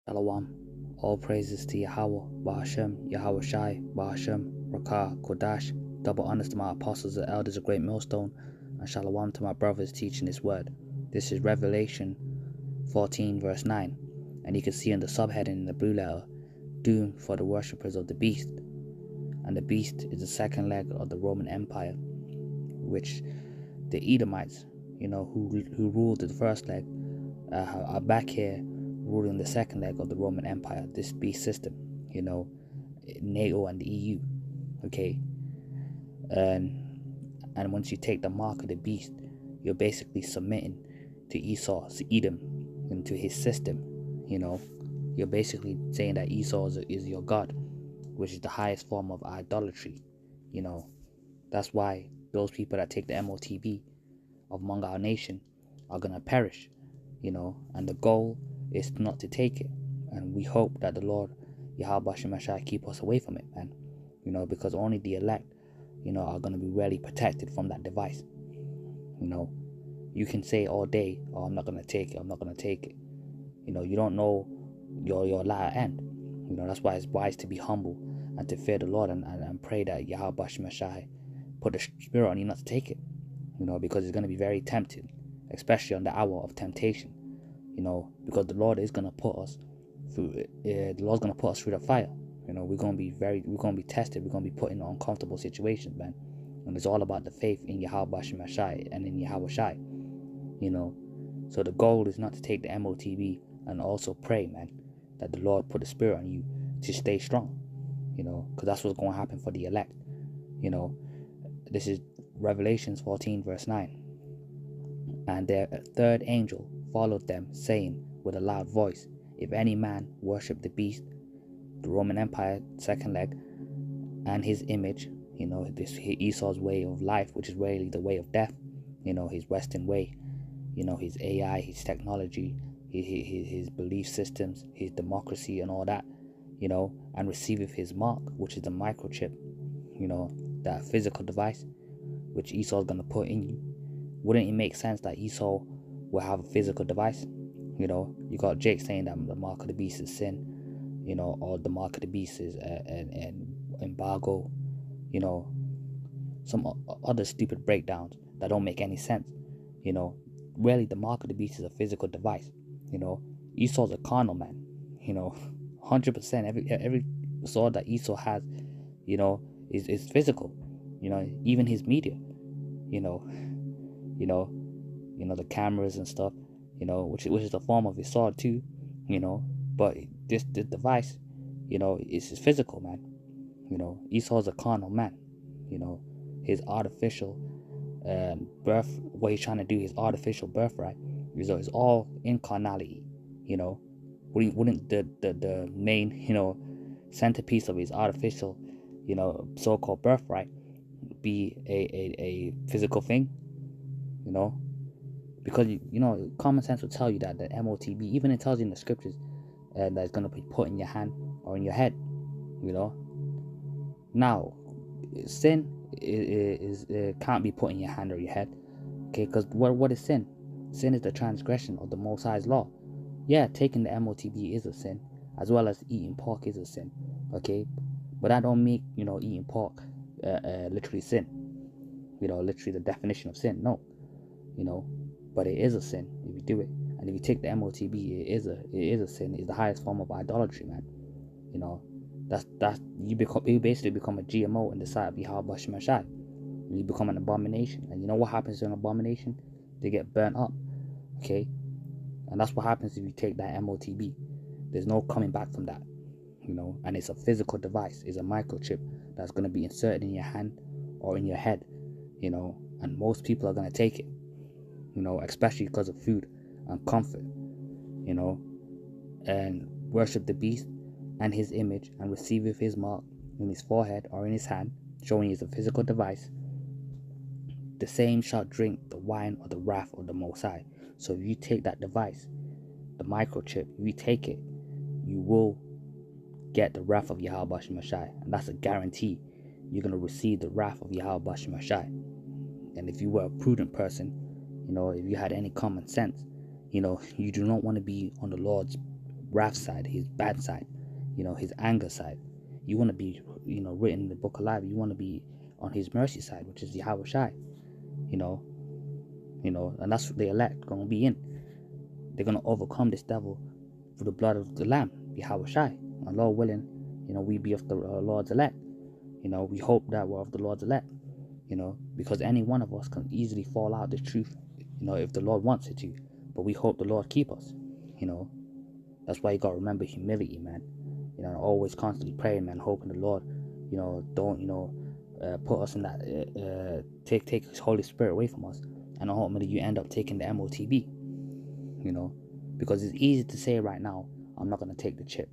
Shalom. All praises to Yahawah, Bahasham, YAHAWASHI, Bahasham, Rakah, Kodash. Double honors to my apostles and elders of Great Millstone, and Shalom to my brothers teaching this word. This is Revelation 14 verse 9, and you can see in the subheading in the blue letter, Doom for the worshippers of the beast. And the beast is the second leg of the Roman Empire, which the Edomites, who ruled the first leg, are back here ruling the second leg of the Roman Empire, this beast system, NATO and the EU, okay? And once you take the mark of the beast, you're basically submitting to Esau, to Edom, into his system, You're basically saying that Esau is your God, which is the highest form of idolatry, That's why those people that take the MOTB among our nation are going to perish, and the goal is not to take it. And we hope that the Lord, YAHAWASHI, keep us away from it, man, because only the elect, are going to be really protected from that device. You can say all day, oh, I'm not going to take it, I'm not going to take it. You don't know your latter end. That's why it's wise to be humble and to fear the Lord and pray that YAHAWASHI put the spirit on you not to take it, because it's going to be very tempting, especially on the hour of temptation, because the Lord is going to put us through, the Lord's going to put us through the fire. We're going to be tested, we're going to be put in uncomfortable situations, man. And it's all about the faith in YAHAWASHI and in YAHAWASHI, So the goal is not to take the MOTB, and also pray, man, that the Lord put the spirit on you to stay strong, because that's what's going to happen for the elect. This is Revelations 14 verse 9. And their third angel followed them, saying with a loud voice, if any man worship the beast, the Roman Empire second leg, and his image, this Esau's way of life, which is really the way of death, his Western way, his AI, his technology, his belief systems, his democracy and all that, and receiveth his mark, which is the microchip, that physical device which Esau's going to put in you. Wouldn't it make sense that Esau will have a physical device? You got Jake saying that the mark of the beast is sin, or the mark of the beast is an embargo, some other stupid breakdowns that don't make any sense. Really the mark of the beast is a physical device. Esau's a carnal man, 100%. Every sword that Esau has, is physical. Even his media, the cameras and stuff, which is the form of his sword too, but this device, is physical, man. Esau's a carnal man. His artificial birth, what he's trying to do, his artificial birthright, is all in carnality. Wouldn't the main, centerpiece of his artificial, so-called birthright be a physical thing? Because common sense will tell you that the MOTB, even it tells you in the scriptures, that it's going to be put in your hand or in your head. Now sin is can't be put in your hand or your head, okay? Because what is sin? Sin is the transgression of the Most High's law. Yeah, taking the MOTB is a sin, as well as eating pork is a sin, okay? But that don't make eating pork literally sin, literally the definition of sin. No, but it is a sin if you do it. And if you take the MOTB, it is a sin. It's the highest form of idolatry, man. You basically become a GMO in the sight of YAHAWASHI. You become an abomination. And you know what happens to an abomination? They get burnt up, okay? And that's what happens if you take that MOTB. There's no coming back from that, and it's a physical device. It's a microchip that's going to be inserted in your hand or in your head, and most people are going to take it, especially because of food and comfort, and worship the beast and his image, and receiveth his mark in his forehead or in his hand, showing he is a physical device. The same shall drink the wine of the wrath of the Most High. So if you take that device, the microchip, if you take it, you will get the wrath of YAHAWASHI, and that's a guarantee. You're going to receive the wrath of YAHAWASHI. And if you were a prudent person, if you had any common sense, you do not want to be on the Lord's wrath side, his bad side, his anger side. You want to be, written in the book of life. You want to be on his mercy side, which is YAHAWASHI, and that's what the elect going to be in. They're going to overcome this devil through the blood of the Lamb, YAHAWASHI. And Lord willing, we be of the Lord's elect. We hope that we're of the Lord's elect, because any one of us can easily fall out the truth, if the Lord wants it to. But we hope the Lord keep us, That's why you got to remember humility, man. Always constantly praying, man, hoping the Lord, don't, put us in that, take His Holy Spirit away from us. And ultimately you end up taking the MOTB, because it's easy to say right now, I'm not going to take the chip,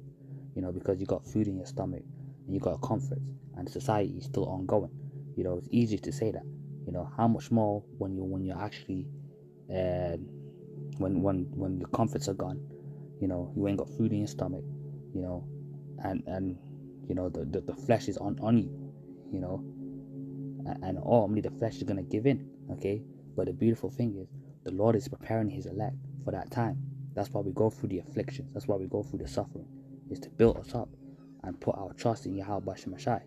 because you got food in your stomach and you got comforts and society is still ongoing. It's easy to say that, how much more when you're actually, when your comforts are gone, you ain't got food in your stomach, and the flesh is on you, and ultimately the flesh is going to give in, okay? But the beautiful thing is, the Lord is preparing His elect for that time. That's why we go through the afflictions. That's why we go through the suffering, is to build us up and put our trust in YAHAWASHI,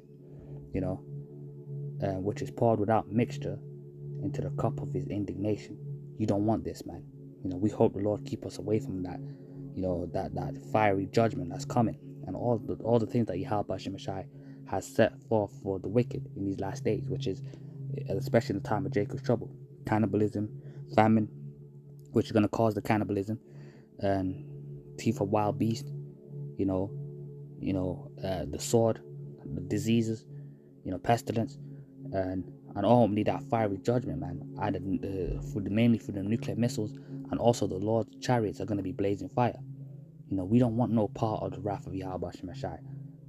which is poured without mixture into the cup of His indignation. You don't want this, man. We hope the Lord keep us away from that, that fiery judgment that's coming, and all the things that YAHAWASHI has set forth for the wicked in these last days, which is especially in the time of Jacob's trouble, cannibalism, famine, which is going to cause the cannibalism, and teeth of wild beast, the sword, the diseases, pestilence, and ultimately that fiery judgment, man. Either mainly for the nuclear missiles, and also the Lord's chariots are going to be blazing fire. We don't want no part of the wrath of YAHAWASHI.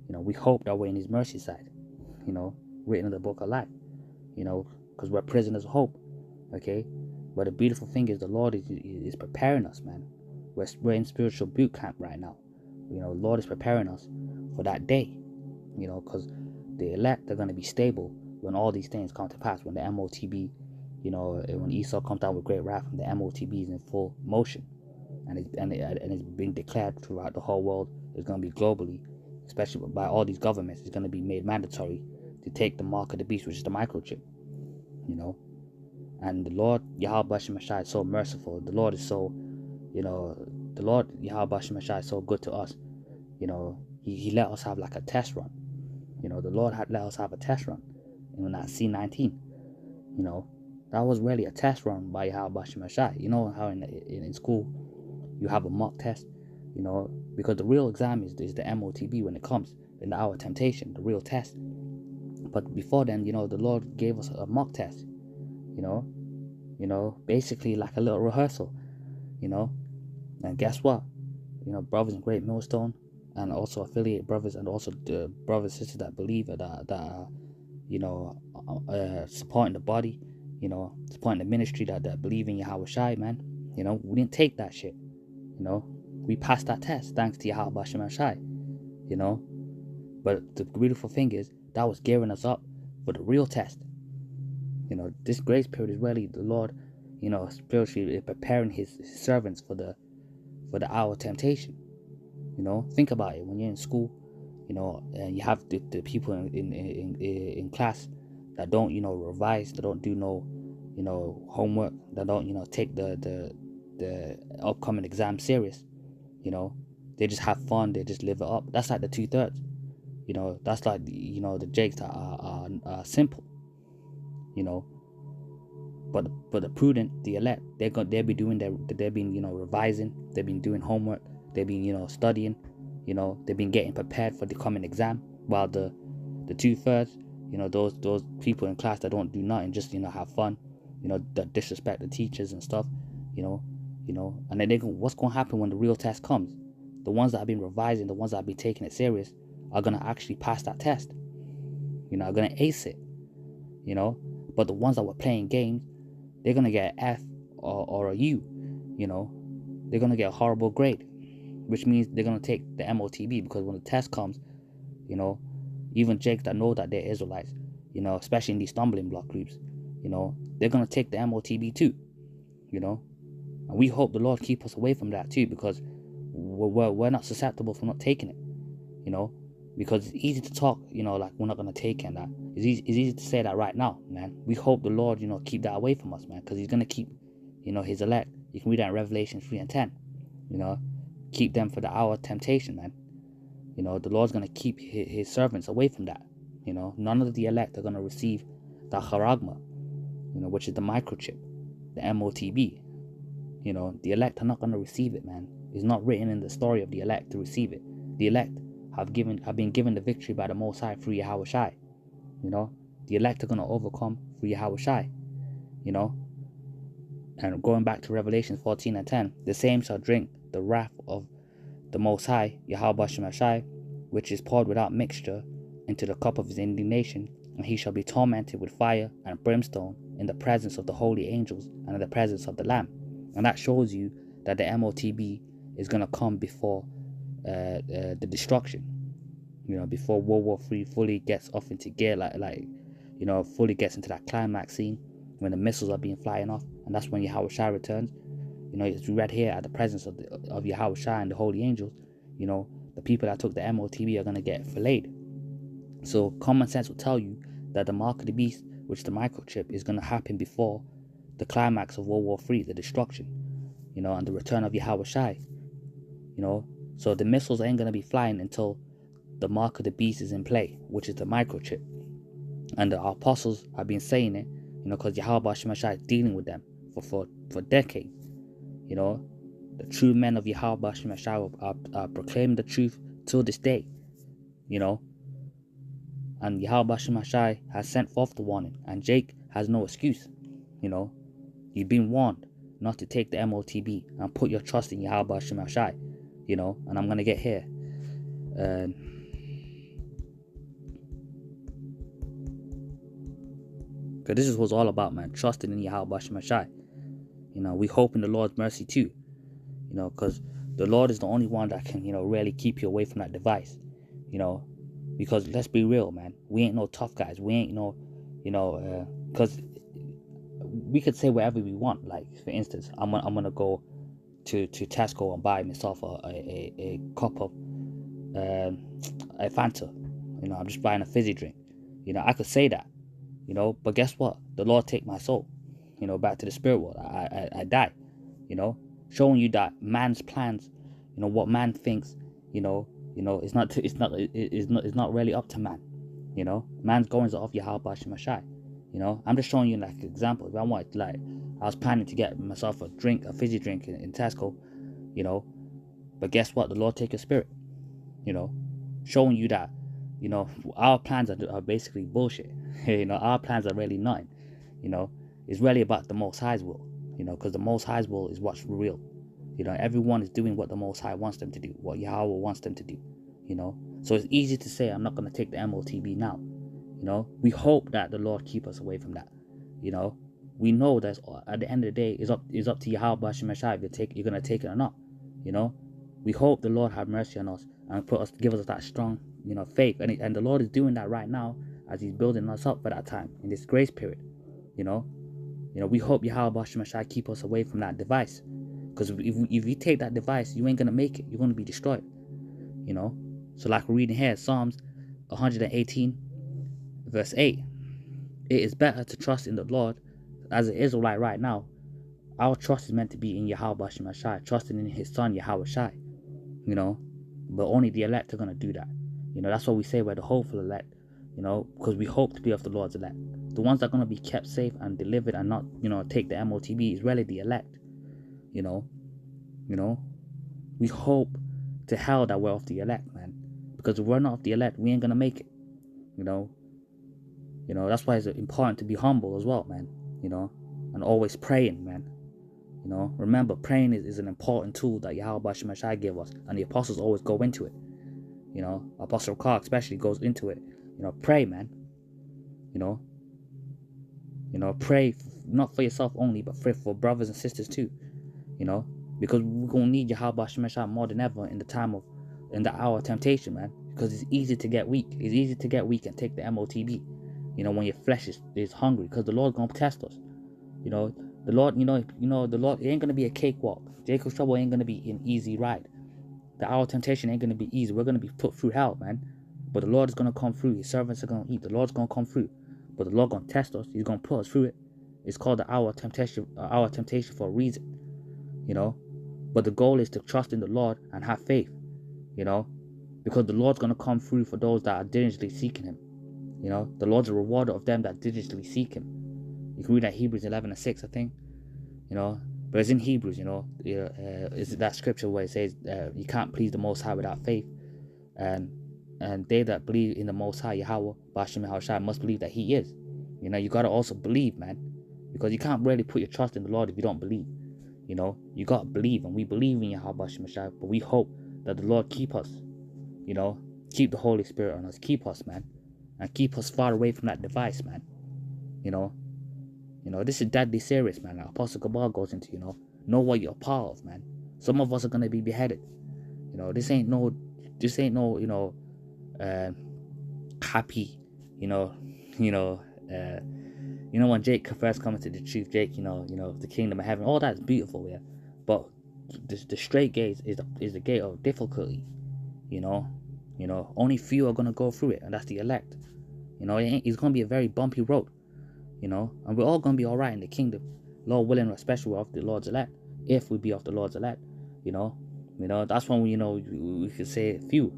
We hope that we're in His mercy side, written in the book of life, because we're prisoners of hope, okay? But the beautiful thing is the Lord is preparing us, man. We're in spiritual boot camp right now. The Lord is preparing us for that day, because the elect are going to be stable when all these things come to pass, when the MOTB, when Esau comes out with great wrath, and the MOTB is in full motion, and it's being declared throughout the whole world. It's going to be globally, especially by all these governments. It's going to be made mandatory to take the mark of the beast, which is the microchip, and the Lord YAHAWASHI is so merciful. The Lord is so, the Lord YAHAWASHI is so good to us. He let us have like a test run. The Lord had let us have a test run in that C-19. That was really a test run by YAHAWASHI. How in school you have a mock test, because the real exam is the MOTB when it comes in the hour of temptation, the real test. But before then, the Lord gave us a mock test, basically like a little rehearsal, and guess what? Brothers in Great Millstone, and also affiliate brothers, and also the brothers and sisters that believe that are, supporting the body, supporting the ministry that believe in YAHAWASHI, man. We didn't take that shit, we passed that test thanks to YAHAWASHI, but the beautiful thing is that was gearing us up for the real test. This grace period is really the Lord, spiritually preparing his servants for the hour of temptation. Think about it. When you're in school, and you have the people in class that don't, revise, that don't do no, homework, that don't, take the upcoming exam serious. They just have fun, they just live it up. That's like the 2/3. That's like, the jakes that are simple. But the prudent, the elect, they'll be doing they've been, revising, they've been doing homework, they've been, studying, they've been getting prepared for the coming exam. While the 2/3, those people in class that don't do nothing, just, have fun, that disrespect the teachers and stuff, and then what's going to happen when the real test comes? The ones that have been revising, the ones that have been taking it serious, are going to actually pass that test, are going to ace it, but the ones that were playing games, they're going to get an F or a U, they're going to get a horrible grade, which means they're going to take the MOTB, because when the test comes, even jakes that know that they're Israelites, especially in these stumbling block groups, they're going to take the MOTB too, and we hope the Lord keep us away from that too, because we're not susceptible for not taking it, you know, because it's easy to talk, you know, like we're not going to take it and that. It's easy to say that right now, man. We hope the Lord, you know, keep that away from us, man, because he's going to keep, you know, his elect. You can read that in Revelation 3 and 10, you know, keep them for the hour of temptation, man. You know, the Lord's going to keep his servants away from that. You know, none of the elect are going to receive the charagma, you know, which is the microchip, the MOTB. You know, the elect are not going to receive it, man. It's not written in the story of the elect to receive it. The elect have been given the victory by the Most High through YAHAWASHI. You know, the elect are going to overcome through YAHAWASHI. You know, and going back to Revelation 14 and 10, the same shall drink the wrath of the Most High, YAHAWASHI, which is poured without mixture into the cup of his indignation, and he shall be tormented with fire and brimstone in the presence of the holy angels and in the presence of the Lamb. And that shows you that the MOTB is going to come before the destruction, you know, before World War III fully gets off into gear, like you know, fully gets into that climax scene when the missiles are being flying off, and that's when YAHAWASHI returns. You know, as we read here, at the presence of YAHAWASHI and the holy angels, you know, the people that took the MOTB are going to get filleted. So common sense will tell you that the mark of the beast, which is the microchip, is going to happen before the climax of World War III, the destruction, you know, and the return of YAHAWASHI. You know, so the missiles ain't going to be flying until the mark of the beast is in play, which is the microchip. And the apostles have been saying it, you know, because YAHAWASHI is dealing with them for decades. You know, the true men of YAHAWASHI are proclaiming the truth till this day, you know. And YAHAWASHI has sent forth the warning, and Jake has no excuse. You know, you've been warned not to take the MOTB and put your trust in YAHAWASHI, you know. And I'm gonna get here. Because this is what it's all about, man. Trusting in YAHAWASHI. You know, we hope in the Lord's mercy too. You know, because the Lord is the only one that can, you know, really keep you away from that device. You know, because let's be real, man. We ain't no tough guys. We ain't no, you know, because we could say whatever we want. Like, for instance, I'm gonna go to Tesco and buy myself a cup of a Fanta. You know, I'm just buying a fizzy drink. You know, I could say that. You know, but guess what? The Lord take my soul, you know, back to the spirit world. I die, you know, showing you that man's plans, you know, what man thinks, you know, it's not really up to man, you know. Man's goings are off YAHAWASHI, you know. I'm just showing you like an example. If I want, like, I was planning to get myself a fizzy drink in Tesco, you know, but guess what? The Lord take your spirit, you know, showing you that, you know, our plans are basically bullshit. You know, our plans are really nothing. You know, it's really about the Most High's will. You know, because the Most High's will is what's real. You know, everyone is doing what the Most High wants them to do, what Yahweh wants them to do. You know, so it's easy to say I'm not going to take the MOTB now. You know, we hope that the Lord keep us away from that. You know, we know that at the end of the day, it's up to YAHAWASHI if you're going to take it or not. You know, we hope the Lord have mercy on us and give us that strong, you know, faith. And the Lord is doing that right now as he's building us up for that time in this grace period. You know, we hope YAHAWASHI keep us away from that device, because if you take that device, you ain't gonna make it. You're gonna be destroyed. You know, so like we're reading here, Psalms 118 verse 8. It is better to trust in the Lord as an Israelite right now. Our trust is meant to be in YAHAWASHI, trusting in his son YAHAWASHI. You know, but only the elect are gonna do that. You know, that's what we say we're the hopeful elect. You know, because we hope to be of the Lord's elect. The ones that are going to be kept safe and delivered and not, you know, take the MOTB is really the elect. You know, we hope to hell that we're of the elect, man. Because if we're not of the elect, we ain't going to make it. You know, that's why it's important to be humble as well, man. You know, and always praying, man. You know, remember, praying is an important tool that YAHAWASHI gave us, and the apostles always go into it. You know, Apostle Clark especially goes into it. You know, pray, man. You know, pray not for yourself only, but pray for brothers and sisters too. You know, because we're gonna need YAHAWASHI more than ever in the hour of temptation, man. Because it's easy to get weak. It's easy to get weak and take the MOTB. You know, when your flesh is hungry, because the Lord's gonna test us. You know, the Lord, the Lord, it ain't gonna be a cakewalk. Jacob's trouble ain't gonna be an easy ride. The hour of temptation ain't going to be easy. We're going to be put through hell, man. But the Lord is going to come through. His servants are going to eat. The Lord's going to come through. But the Lord going to test us. He's going to put us through it. It's called the hour of temptation for a reason, you know. But the goal is to trust in the Lord and have faith, you know, because the Lord's going to come through for those that are diligently seeking him. You know, the Lord's a rewarder of them that diligently seek him. You can read that Hebrews 11:6, I think, you know. But it's in Hebrews, you know, is that scripture where it says you can't please the Most High without faith. And they that believe in the Most High, Yahawah, Bahasham, YAHAWASHI, must believe that he is. You know, you got to also believe, man. Because you can't really put your trust in the Lord if you don't believe. You know, you got to believe. And we believe in Yahawah, Bahasham, but we hope that the Lord keep us. You know, keep the Holy Spirit on us. Keep us, man. And keep us far away from that device, man. You know, this is deadly serious, man. Like Apostle Gabal goes into, you know what you're a part of, man. Some of us are going to be beheaded. You know, this ain't no, you know, happy, you know, when Jake first comes to the truth, Jake, you know, the kingdom of heaven, all that's beautiful, yeah. But the straight gate is the gate of difficulty, you know. Only few are gonna go through it, and that's the elect. You know, it's gonna be a very bumpy road, you know, and we're all gonna be all right in the kingdom, Lord willing, especially of the Lord's elect, if we be of the Lord's elect, you know. That's when we could say a few,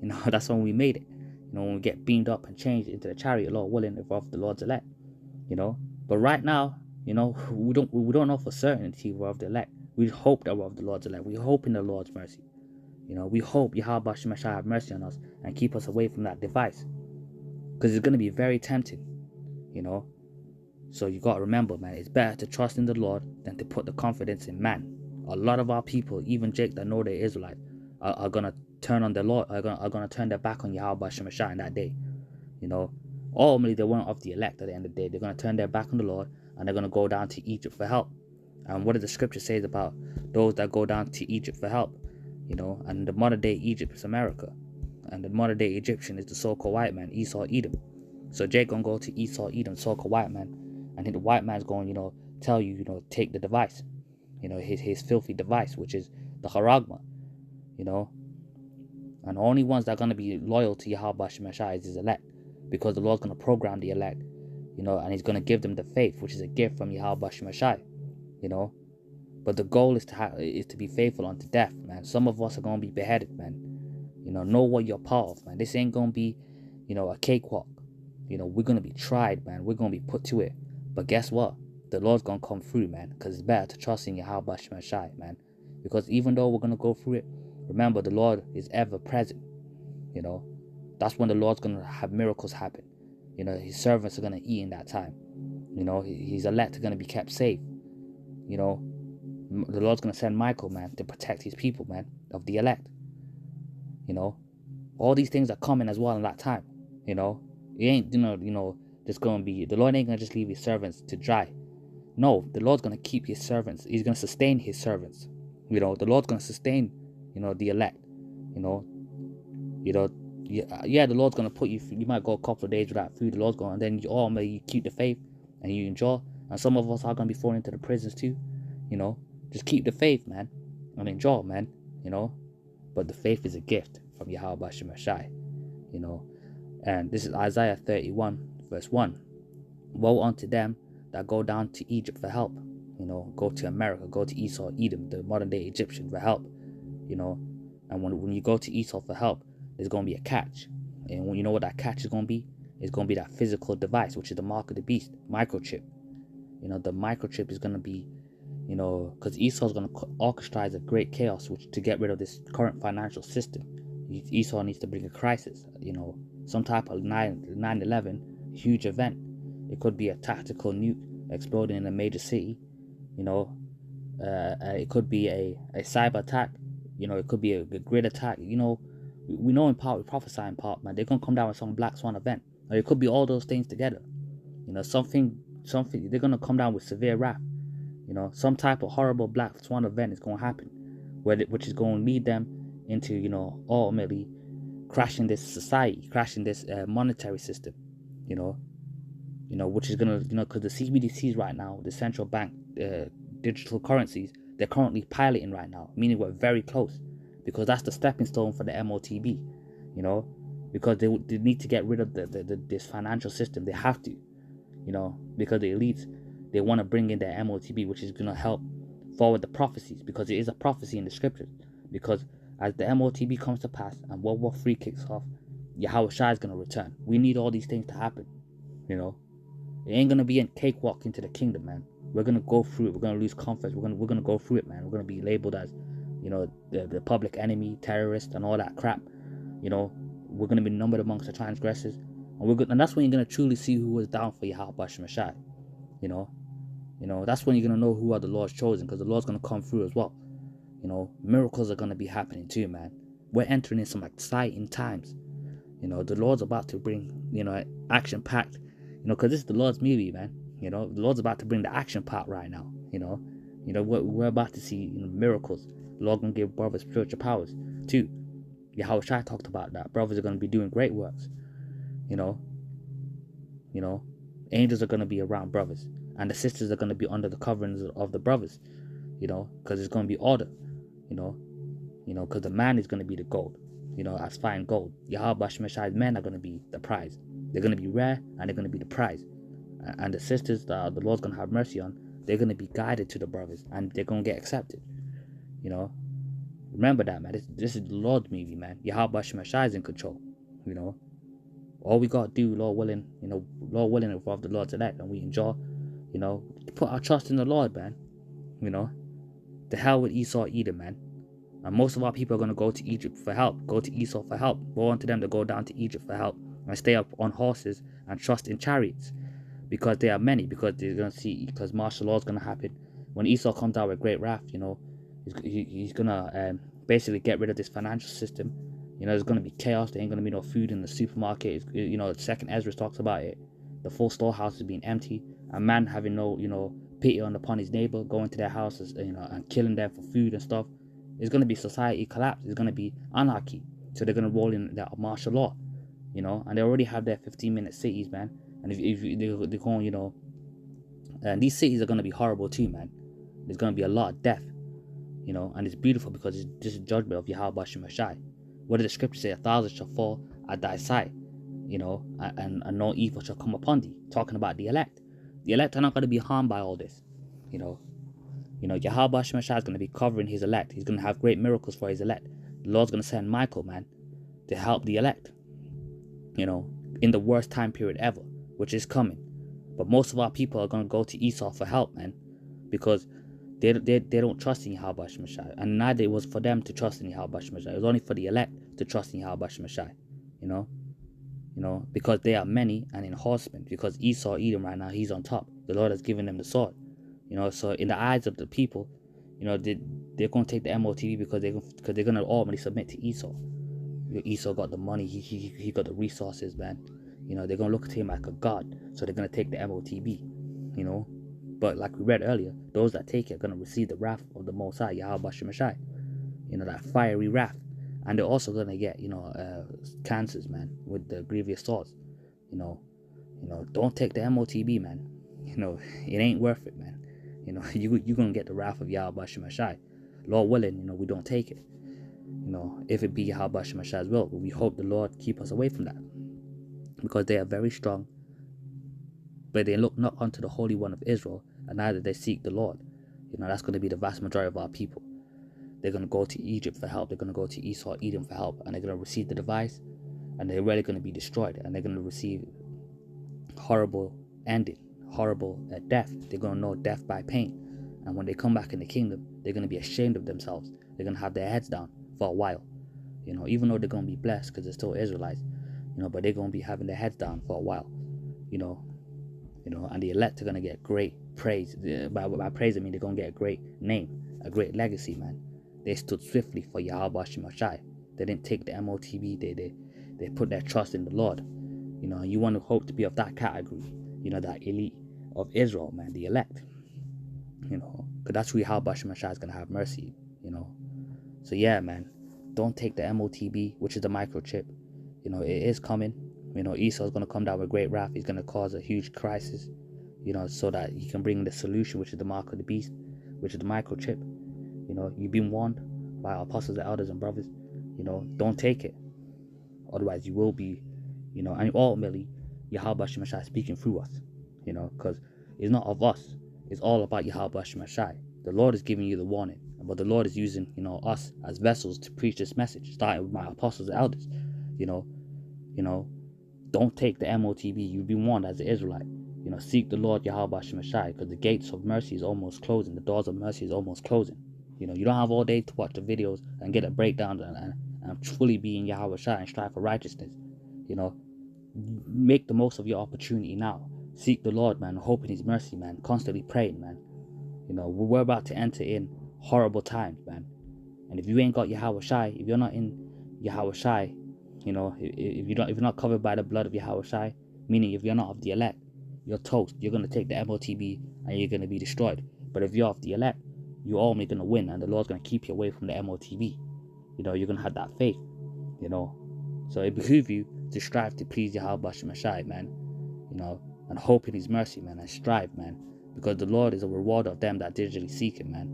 you know, that's when we made it. You know, when we get beamed up and changed into the chariot, Lord willing, if we're of the Lord's elect, you know. But right now, you know, we don't know for certainty we're of the elect. We hope that we're of the Lord's elect. We hope in the Lord's mercy. You know, we hope Yahawah Bahasham have mercy on us and keep us away from that device. Because it's going to be very tempting, you know. So you got to remember, man, it's better to trust in the Lord than to put the confidence in man. A lot of our people, even Jake that know they're Israelites, are going to turn on the Lord, are going to turn their back on Yahawah Bahasham in that day. You know, ultimately they weren't of the elect at the end of the day. They're going to turn their back on the Lord and they're going to go down to Egypt for help. And what does the scripture say about those that go down to Egypt for help? You know, and the modern day Egypt is America, and the modern day Egyptian is the so-called white man, Esau, Edom. So Jake gonna go to Esau, Edom, so-called white man, and the white man's going, you know, tell you, you know, take the device, you know, his filthy device, which is the charagma, you know. And the only ones that are gonna be loyal to Yahawah Bahasham is his elect, because the Lord's gonna program the elect, you know, and he's gonna give them the faith, which is a gift from Yahawah Bahasham, you know. But the goal is to be faithful unto death, man. Some of us are going to be beheaded, man. You know what you're part of, man. This ain't going to be, you know, a cakewalk. You know, we're going to be tried, man. We're going to be put to it. But guess what? The Lord's going to come through, man. Because it's better to trust in Yahawah Bahasham, man. Because even though we're going to go through it, remember, the Lord is ever present. You know, that's when the Lord's going to have miracles happen. You know, his servants are going to eat in that time. You know, his elect are going to be kept safe. You know, the Lord's going to send Michael, man, to protect his people, man, of the elect. You know, all these things are coming as well in that time. You know, it ain't, you know, just going to be, the Lord ain't going to just leave his servants to dry. No, the Lord's going to keep his servants. He's going to sustain his servants. You know, the Lord's going to sustain, you know, the elect. You know, yeah, the Lord's going to put you might go a couple of days without food. The Lord's going, and then you keep the faith and you enjoy. And some of us are going to be thrown into the prisons too. You know, just keep the faith, man, and enjoy, man, you know. But the faith is a gift from Yahawah Bahasham, you know. And this is Isaiah 31, verse 1. Woe unto them that go down to Egypt for help. You know, go to America, go to Esau, Edom, the modern day Egyptian, for help. You know, and when you go to Esau for help, there's going to be a catch. And when you know what that catch is going to be? It's going to be that physical device, which is the mark of the beast, microchip. You know, the microchip is going to be, you know, because Esau's going to orchestrate a great chaos to get rid of this current financial system. Esau needs to bring a crisis, you know, some type of 9/11 huge event. It could be a tactical nuke exploding in a major city, you know. It could be a cyber attack, you know. It could be a grid attack, you know. We know in part, we prophesy in part, man. They're going to come down with some black swan event. Or it could be all those things together, you know. Something, they're going to come down with severe wrath. You know, some type of horrible black swan event is going to happen, which is going to lead them into, you know, ultimately crashing this society, crashing this monetary system, you know, which is going to, you know, because the CBDCs right now, the central bank digital currencies, they're currently piloting right now, meaning we're very close. because that's the stepping stone for the MOTB, you know, because they need to get rid of this financial system. They have to, you know, because the elites, they want to bring in their MOTB, which is going to help forward the prophecies, because it is a prophecy in the scriptures. Because as the MOTB comes to pass and World War III kicks off, YAHAWASHI is going to return. We need all these things to happen, you know. It ain't going to be a cakewalk into the kingdom, man. We're going to go through it. We're going to lose confidence. We're going to go through it, man. We're going to be labeled as, you know, the public enemy, terrorist, and all that crap. You know, we're going to be numbered amongst the transgressors. And that's when you're going to truly see who was down for YAHAWASHI. You know, that's when you're going to know who are the Lord's chosen, because the Lord's going to come through as well. You know, miracles are going to be happening too, man. We're entering in some exciting times. You know, the Lord's about to bring, you know, action-packed, you know, because this is the Lord's movie, man. You know, the Lord's about to bring the action part right now, you know. We're about to see, you know, miracles. The Lord going to give brothers spiritual powers too. YAHAWASHI talked about that. Brothers are going to be doing great works, you know. Angels are going to be around brothers, and the sisters are going to be under the coverings of the brothers, you know, because it's going to be order, you know, because the man is going to be the gold, you know, as fine gold. YAHAWASHI's men are going to be the prize. They're going to be rare, and they're going to be the prize. And the sisters that the Lord's going to have mercy on, they're going to be guided to the brothers, and they're going to get accepted, you know. Remember that, man. This is the Lord's movie, man. YAHAWASHI is in control, you know. All we got to do, Lord willing, you know, Lord willing, involve the Lord's elect, and we enjoy, you know, put our trust in the Lord, man. You know, the hell with Esau, Edom, man. And most of our people are going to go to Egypt for help, go to Esau for help. Go on to them to go down to Egypt for help and stay up on horses and trust in chariots, because there are many, because they're going to see, because martial law is going to happen. When Esau comes out with great wrath, you know, he's going to basically get rid of this financial system. You know, there's going to be chaos. There ain't going to be no food in the supermarket. You know, second Ezra talks about it. The full storehouse is being empty. A man having no, you know, pity upon his neighbor, going to their houses, you know, and killing them for food and stuff. It's going to be society collapse. It's going to be anarchy. So they're going to roll in that martial law, you know, and they already have their 15-minute cities, man. And if they're going, you know, and these cities are going to be horrible too, man. There's going to be a lot of death, you know, and it's beautiful because this is judgment of YAHAWASHI. What did the scripture say? 1,000 shall fall at thy side, you know, and no evil shall come upon thee. Talking about the elect. The elect are not going to be harmed by all this, you know. YAHAWASHI is going to be covering his elect. He's going to have great miracles for his elect. The Lord's going to send Michael, man, to help the elect, you know, in the worst time period ever, which is coming. But most of our people are going to go to Esau for help, man, because they don't trust in YAHAWASHI, and neither it was for them to trust in YAHAWASHI. It was only for the elect to trust in YAHAWASHI, you know, because they are many and in horsemen. Because Esau, Edom right now, he's on top. The Lord has given them the sword, you know. So in the eyes of the people, you know, they're going to take the MOTB because they're going to ultimately submit to Esau. Esau got the money, he got the resources, man. You know, they're going to look at him like a god, so they're going to take the MOTB, you know. But like we read earlier, those that take it are going to receive the wrath of the Most High, YAHAWASHI. You know, that fiery wrath. And they're also going to get, you know, cancers, man, with the grievous swords. You know, don't take the MOTB, man. You know, it ain't worth it, man. You know, you're going to get the wrath of YAHAWASHI. Lord willing, you know, we don't take it. You know, if it be YAHAWASHI's will, we hope the Lord keep us away from that. Because they are very strong, but they look not unto the Holy One of Israel, and neither they seek the Lord. You know, that's going to be the vast majority of our people. They're going to go to Egypt for help. They're going to go to Esau, Edom for help, and they're going to receive the device, and they're really going to be destroyed, and they're going to receive horrible ending, horrible death. They're going to know death by pain, and when they come back in the kingdom, they're going to be ashamed of themselves. They're going to have their heads down for a while, you know, even though they're going to be blessed because they're still Israelites, you know, but they're going to be having their heads down for a while, you know, and the elect are going to get great praise. By praise, I mean they're going to get a great name, a great legacy, man. They stood swiftly for YAHAWASHI. They didn't take the MOTB. They put their trust in the Lord. You know, you want to hope to be of that category. You know, that elite of Israel, man, the elect. You know, because that's who YAHAWASHI is going to have mercy. You know, so yeah, man, don't take the MOTB, which is the microchip. You know, it is coming. You know, Esau's going to come down with great wrath. He's going to cause a huge crisis. You know, so that he can bring the solution, which is the mark of the beast, which is the microchip. You know, you've been warned. by our apostles, the elders and brothers. You know, don't take it. Otherwise you will be, you know, and ultimately Yahweh Shemashai speaking through us, you know, because it's not of us. It's all about Yahweh Shemashai. The Lord is giving you the warning, but the Lord is using, you know, us as vessels to preach this message, starting with my apostles and elders. You know, don't take the MOTB. You've been warned as an Israelite. You know, seek the Lord Yahweh Shemashai, because the gates of mercy is almost closing. The doors of mercy is almost closing. You know, you don't have all day to watch the videos and get a breakdown and fully be in Yahweh Shai and strive for righteousness. You know, make the most of your opportunity now. Seek the Lord, man, hope in his mercy, man, constantly praying, man. You know, we're about to enter in horrible times, man. And if you ain't got Yahweh Shai, if you're not in Yahweh Shai, you know, if you're not covered by the blood of Yahweh Shai, meaning if you're not of the elect, you're toast. You're gonna take the MOTB and you're gonna be destroyed. But if you're of the elect, you're only gonna win, and the Lord's gonna keep you away from the MOTB. You know, you're gonna have that faith. You know, so it behooves you to strive to please Yahweh Shemashai, man. You know, and hope in his mercy, man, and strive, man, because the Lord is a rewarder of them that diligently seek him, man.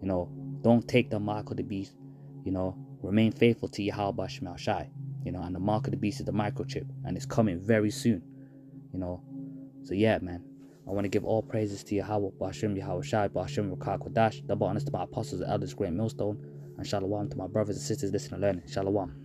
You know, don't take the mark of the beast. You know, remain faithful to Yahweh Shemashai. You know, and the mark of the beast is the microchip, and it's coming very soon. You know, so yeah, man, I want to give all praises to Yahweh, Bahasham, Yahawashai, Bahasham, Rakah, Kodash, double honors to my apostles, the elders, great millstone, and shalom to my brothers and sisters listening and learning. Shalom.